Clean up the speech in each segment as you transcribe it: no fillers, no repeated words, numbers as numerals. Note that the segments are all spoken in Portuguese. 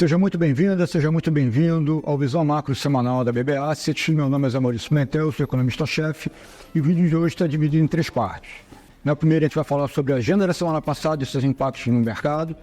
Seja muito bem-vinda, seja muito bem-vindo ao Visão Macro Semanal da BB Asset. Meu nome é Zé Maurício Pimentel, sou economista-chefe e o vídeo de hoje está dividido em três partes. Na primeira a gente vai falar sobre a agenda da semana passada e seus impactos no mercado.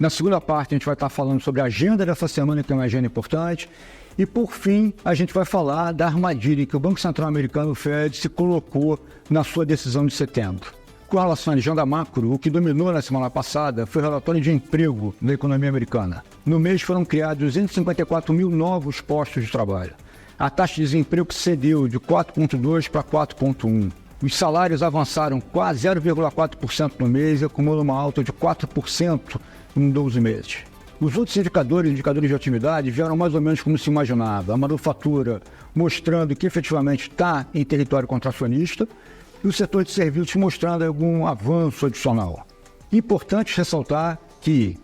Na segunda parte a gente vai estar falando sobre a agenda dessa semana, que é uma agenda importante. E por fim a gente vai falar da armadilha que o Banco Central Americano, o Fed, se colocou na sua decisão de setembro. Com relação à agenda macro, o que dominou na semana passada foi o relatório de emprego da economia americana. No mês foram criados 254 mil novos postos de trabalho. A taxa de desemprego cedeu de 4,2 para 4,1. Os salários avançaram quase 0,4% no mês e acumulam uma alta de 4% em 12 meses. Os outros indicadores de atividade vieram mais ou menos como se imaginava. A manufatura mostrando que efetivamente está em território contracionista, e o setor de serviços mostrando algum avanço adicional. Importante ressaltar que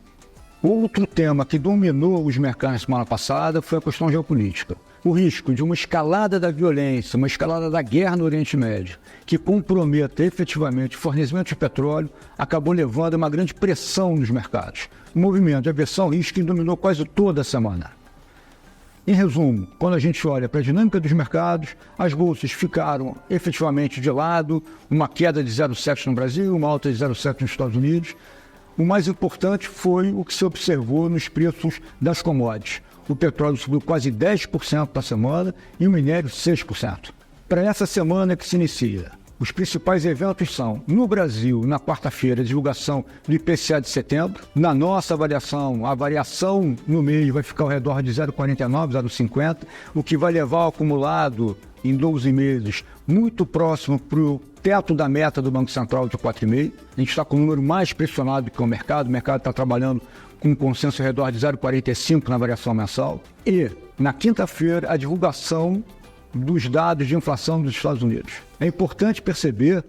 outro tema que dominou os mercados na semana passada foi a questão geopolítica. O risco de uma escalada da violência, uma escalada da guerra no Oriente Médio, que comprometa efetivamente o fornecimento de petróleo, acabou levando a uma grande pressão nos mercados. O movimento de aversão ao risco dominou quase toda a semana. Em resumo, quando a gente olha para a dinâmica dos mercados, as bolsas ficaram efetivamente de lado, uma queda de 0,7 no Brasil, uma alta de 0,7 nos Estados Unidos. O mais importante foi o que se observou nos preços das commodities. O petróleo subiu quase 10% na semana e o minério 6%. Para essa semana que se inicia, os principais eventos são, no Brasil, na quarta-feira, a divulgação do IPCA de setembro. Na nossa avaliação, a variação no mês vai ficar ao redor de 0,49, 0,50, o que vai levar o acumulado em 12 meses muito próximo para o teto da meta do Banco Central de 4,5. A gente está com um número mais pressionado que o mercado está trabalhando com um consenso ao redor de 0,45 na variação mensal. E, na quinta-feira, a divulgação dos dados de inflação dos Estados Unidos. É importante perceber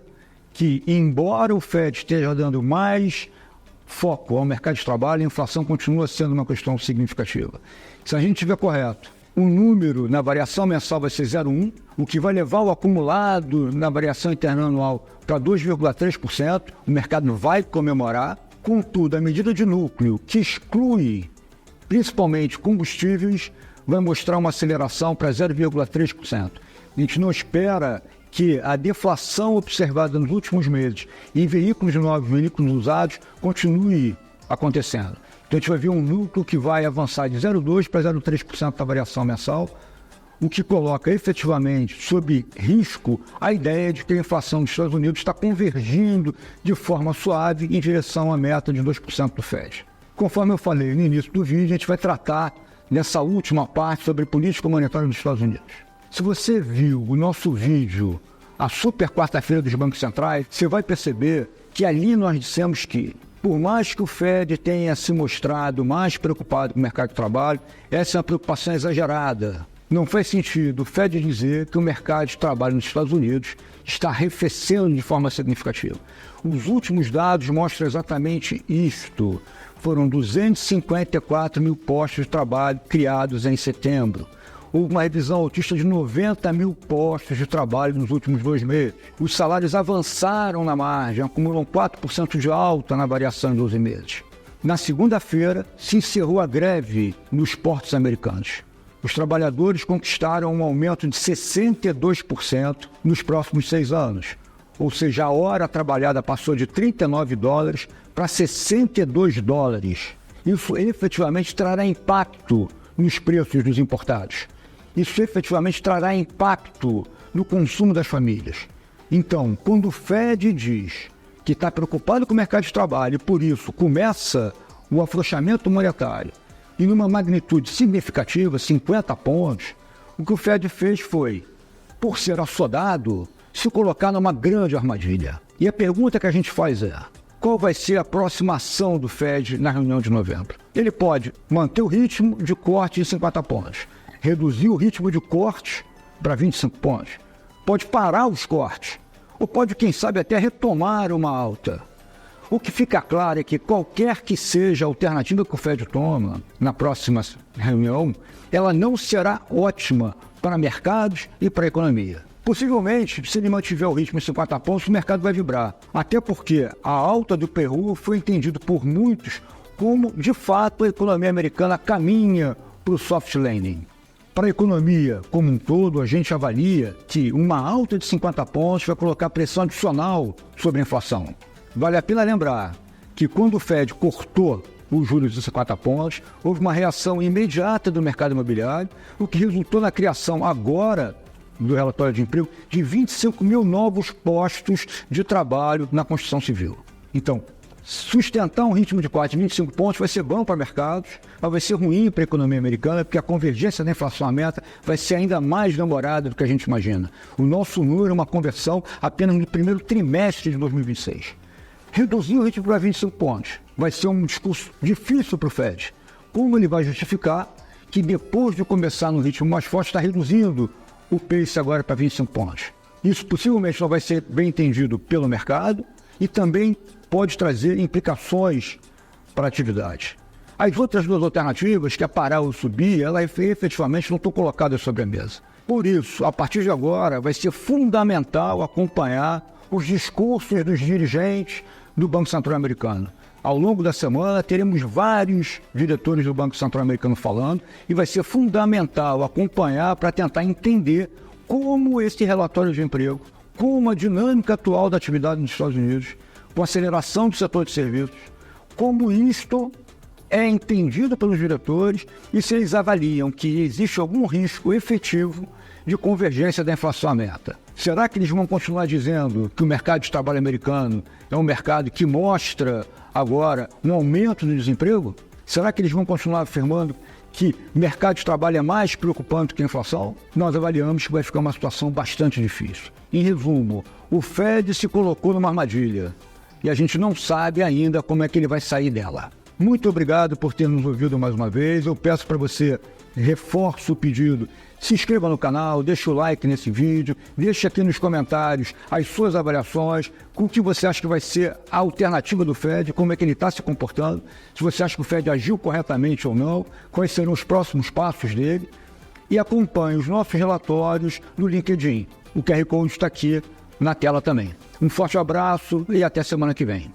que, embora o Fed esteja dando mais foco ao mercado de trabalho, a inflação continua sendo uma questão significativa. Se a gente tiver correto, o número na variação mensal vai ser 0,1, o que vai levar o acumulado na variação interanual para 2,3%, o mercado vai comemorar. Contudo, a medida de núcleo, que exclui principalmente combustíveis, vai mostrar uma aceleração para 0,3%. A gente não espera que a deflação observada nos últimos meses em veículos novos, veículos usados, continue acontecendo. Então a gente vai ver um núcleo que vai avançar de 0,2% para 0,3% da variação mensal, o que coloca efetivamente sob risco a ideia de que a inflação dos Estados Unidos está convergindo de forma suave em direção à meta de 2% do Fed. Conforme eu falei no início do vídeo, a gente vai tratar nessa última parte sobre política monetária dos Estados Unidos. Se você viu o nosso vídeo, a super quarta-feira dos bancos centrais, você vai perceber que ali nós dissemos que, por mais que o Fed tenha se mostrado mais preocupado com o mercado de trabalho, essa é uma preocupação exagerada. Não faz sentido o Fed dizer que o mercado de trabalho nos Estados Unidos está arrefecendo de forma significativa. Os últimos dados mostram exatamente isto. Foram 254 mil postos de trabalho criados em setembro. Houve uma revisão autista de 90 mil postos de trabalho nos últimos 2 meses. Os salários avançaram na margem, acumulam 4% de alta na variação em 12 meses. Na segunda-feira, se encerrou a greve nos portos americanos. Os trabalhadores conquistaram um aumento de 62% nos próximos 6 anos. Ou seja, a hora trabalhada passou de $39 para $62. Isso efetivamente trará impacto nos preços dos importados. Isso efetivamente trará impacto no consumo das famílias. Então, quando o Fed diz que está preocupado com o mercado de trabalho e por isso começa o afrouxamento monetário e numa magnitude significativa, 50 pontos, o que o Fed fez foi, por ser assodado, se colocar numa grande armadilha. E a pergunta que a gente faz é: qual vai ser a próxima ação do Fed na reunião de novembro? Ele pode manter o ritmo de corte em 50 pontos, reduzir o ritmo de corte para 25 pontos, pode parar os cortes, ou pode, quem sabe, até retomar uma alta. O que fica claro é que qualquer que seja a alternativa que o Fed toma na próxima reunião, ela não será ótima para mercados e para a economia. Possivelmente, se ele mantiver o ritmo em 50 pontos, o mercado vai vibrar. Até porque a alta do Peru foi entendido por muitos como, de fato, a economia americana caminha para o soft landing. Para a economia como um todo, a gente avalia que uma alta de 50 pontos vai colocar pressão adicional sobre a inflação. Vale a pena lembrar que quando o Fed cortou os juros de 50 pontos, houve uma reação imediata do mercado imobiliário, o que resultou na criação agora do relatório de emprego de 25 mil novos postos de trabalho na construção civil. Então, sustentar um ritmo de corte de 25 pontos vai ser bom para mercados, mas vai ser ruim para a economia americana, porque a convergência da inflação à meta vai ser ainda mais demorada do que a gente imagina. O nosso número é uma conversão apenas no primeiro trimestre de 2026. Reduzir o ritmo para 25 pontos vai ser um discurso difícil para o Fed. Como ele vai justificar que depois de começar no ritmo mais forte, está reduzindo o pace agora para 25 pontos? Isso possivelmente não vai ser bem entendido pelo mercado e também pode trazer implicações para a atividade. As outras duas alternativas, que é parar ou subir, elas efetivamente não estão colocadas sobre a mesa. Por isso, a partir de agora, vai ser fundamental acompanhar os discursos dos dirigentes do Banco Central Americano. Ao longo da semana, teremos vários diretores do Banco Central Americano falando e vai ser fundamental acompanhar para tentar entender como esse relatório de emprego, como a dinâmica atual da atividade nos Estados Unidos, com a aceleração do setor de serviços, como isto é entendido pelos diretores e se eles avaliam que existe algum risco efetivo de convergência da inflação à meta. Será que eles vão continuar dizendo que o mercado de trabalho americano é um mercado que mostra agora um aumento do desemprego? Será que eles vão continuar afirmando que o mercado de trabalho é mais preocupante que a inflação? Nós avaliamos que vai ficar uma situação bastante difícil. Em resumo, o Fed se colocou numa armadilha e a gente não sabe ainda como é que ele vai sair dela. Muito obrigado por ter nos ouvido mais uma vez. Eu peço para você, reforço o pedido, se inscreva no canal, deixe o like nesse vídeo, deixe aqui nos comentários as suas avaliações, com o que você acha que vai ser a alternativa do Fed, como é que ele está se comportando, se você acha que o Fed agiu corretamente ou não, quais serão os próximos passos dele, e acompanhe os nossos relatórios no LinkedIn. O QR Code está aqui na tela também. Um forte abraço e até semana que vem.